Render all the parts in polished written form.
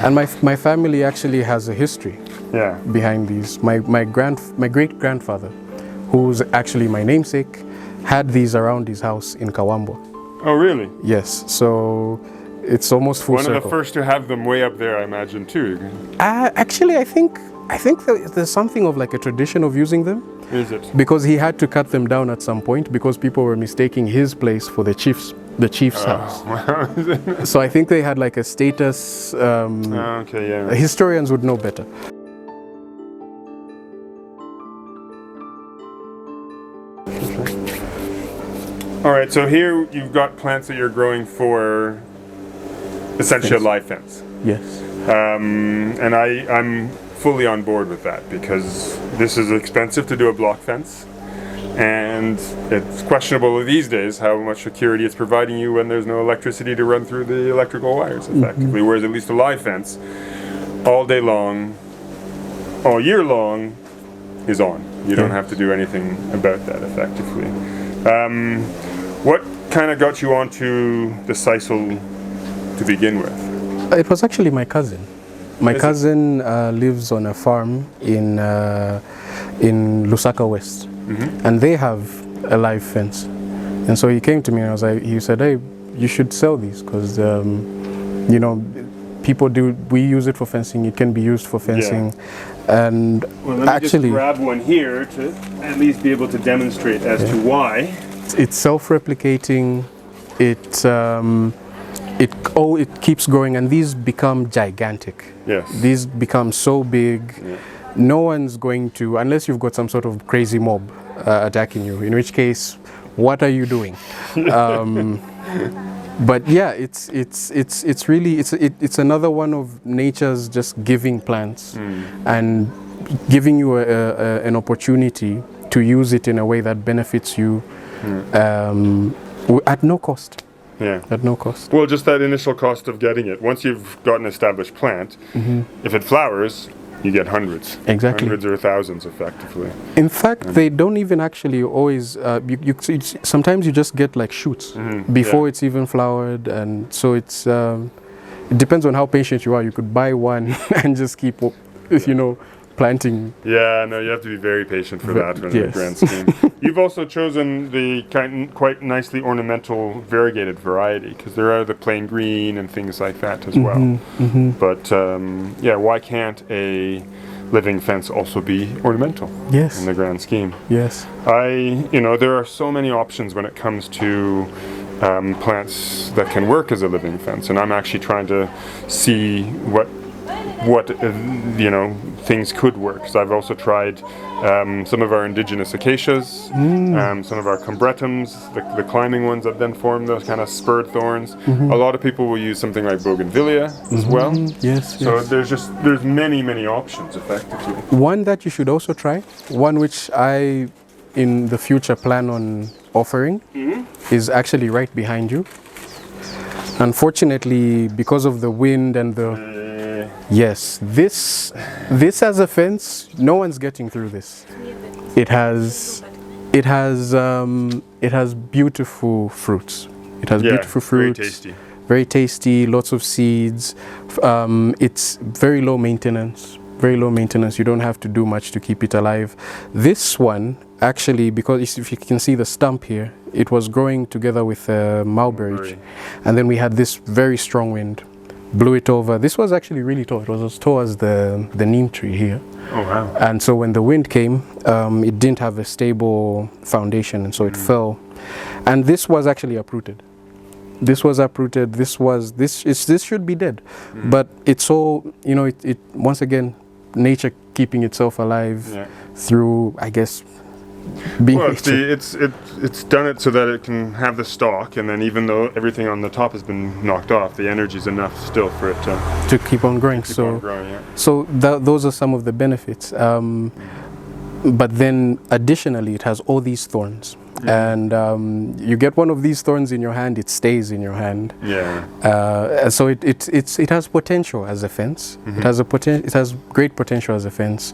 And my family actually has a history behind these. My great grandfather, who's actually my namesake, had these around his house in Kawambo. Oh, really? Yes. So it's almost full circle. One of the first to have them way up there, I imagine, too. Actually, I think there's something of like a tradition of using them. Is it? Because he had to cut them down at some point because people were mistaking his place for the chief's house. Wow. So I think they had like a status. Okay, yeah. Historians would know better. All right, so here you've got plants that you're growing for essentially a live fence. Yes. And I'm fully on board with that because this is expensive to do a block fence. And it's questionable these days how much security it's providing you when there's no electricity to run through the electrical wires effectively. Whereas at least a live fence, all day long, all year long, is on. You don't have to do anything about that effectively. What kind of got you onto the sisal to begin with? It was actually my cousin. My cousin lives on a farm in Lusaka West, and they have a live fence. And so he came to me and he said, "Hey, you should sell these because you know, we use it for fencing. It can be used for fencing." Yeah. And well, let me actually, just grab one here to at least be able to demonstrate as to why. It's self-replicating. It keeps growing, and these become gigantic. Yes. These become so big. Yeah. No one's going to, unless you've got some sort of crazy mob attacking you. In which case, what are you doing? But yeah, it's really another one of nature's just giving plants and giving you an opportunity to use it in a way that benefits you at no cost. Yeah. At no cost. Well, just that initial cost of getting it. Once you've got an established plant, if it flowers, you get hundreds. Exactly. Hundreds or thousands, effectively. In fact, they don't even actually always. Sometimes you just get like shoots before it's even flowered, and so it's. It depends on how patient you are. You could buy one and just keep, planting. Yeah, no, you have to be very patient for that in the grand scheme. You've also chosen the quite nicely ornamental variegated variety because there are the plain green and things like that as well. But why can't a living fence also be ornamental? Yes. In the grand scheme. Yes. There are so many options when it comes to plants that can work as a living fence, and I'm actually trying to see what things could work. Because I've also tried some of our indigenous acacias, some of our combretums, the climbing ones that then form those kind of spurred thorns. A lot of people will use something like bougainvillea as well. Yes. So there's many options effectively. One that you should also try, one which I in the future plan on offering, is actually right behind you. Unfortunately, because of the wind and the yes, this as a fence, no one's getting through this. It has beautiful fruits. It has beautiful fruits. Very tasty, lots of seeds. It's very low maintenance. You don't have to do much to keep it alive. This one, actually, because if you can see the stump here, it was growing together with mulberry. And then we had this very strong wind, blew it over. This was actually really tall. It was as tall as the neem tree here. Oh, wow. And so when the wind came, it didn't have a stable foundation, and so it fell. And this was actually uprooted. This should be dead. But it's all, it once again, nature keeping itself alive through, I guess, being. Well, it's done it so that it can have the stalk, and then even though everything on the top has been knocked off, the energy's enough still for it to keep on growing. So those are some of the benefits. But then additionally, it has all these thorns. And you get one of these thorns in your hand, it stays in your hand. So it has potential as a fence. It has great potential as a fence.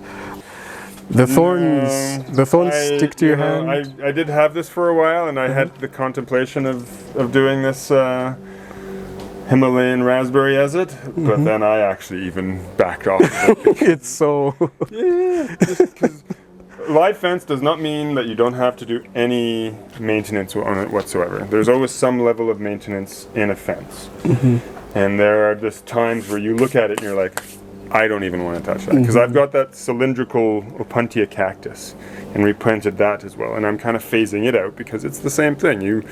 The thorns stick to your hand. I did have this for a while, and I had the contemplation of doing this Himalayan raspberry as it, but then I actually even backed off of it. It's so... Yeah, just 'cause live fence does not mean that you don't have to do any maintenance on it whatsoever. There's always some level of maintenance in a fence. And there are just times where you look at it and you're like, I don't even want to touch that. Because I've got that cylindrical Opuntia cactus and replanted that as well. And I'm kind of phasing it out because it's the same thing.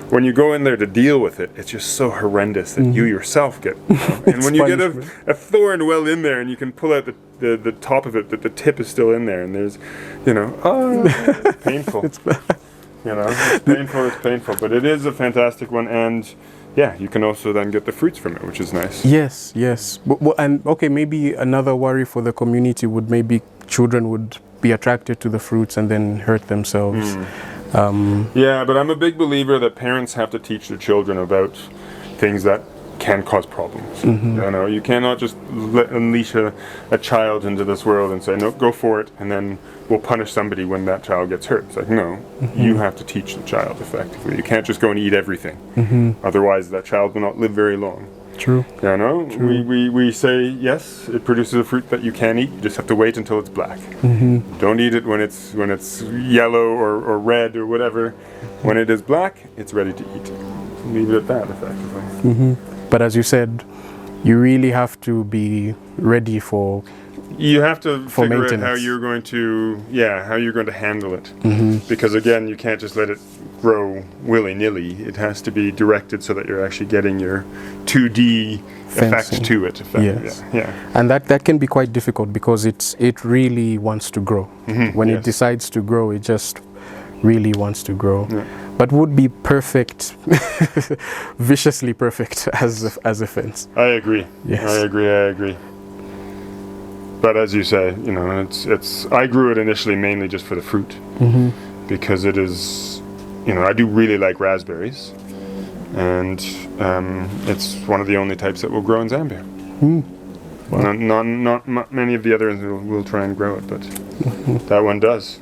When you go in there to deal with it, it's just so horrendous that you yourself get. And when you get a thorn well in there and you can pull out the top of it, that the tip is still in there, and there's, it's painful. It's painful, but it is a fantastic one, and yeah, you can also then get the fruits from it, which is nice. Yes. And okay, maybe another worry for the community would maybe children would be attracted to the fruits and then hurt themselves. Yeah, but I'm a big believer that parents have to teach their children about things that can cause problems. You cannot just unleash a child into this world and say, no, go for it, and then we'll punish somebody when that child gets hurt. It's like, no, you have to teach the child effectively. You can't just go and eat everything. Otherwise, that child will not live very long. True. True. We say, yes, it produces a fruit that you can eat. You just have to wait until it's black. Don't eat it when it's yellow or red or whatever. When it is black, it's ready to eat. Leave it at that, effectively. But as you said, you really have to be ready for... You have to figure out how you're going to handle it. Because again, you can't just let it grow willy-nilly. It has to be directed so that you're actually getting your 2D effect to it. Yes. And that can be quite difficult because it really wants to grow. When it decides to grow, it just really wants to grow. But would be perfect, viciously perfect as a fence. I agree. Yes. I agree. But as you say, it's. I grew it initially mainly just for the fruit, because it is, I do really like raspberries, and it's one of the only types that will grow in Zambia. Wow. Not many of the others will try and grow it, but that one does.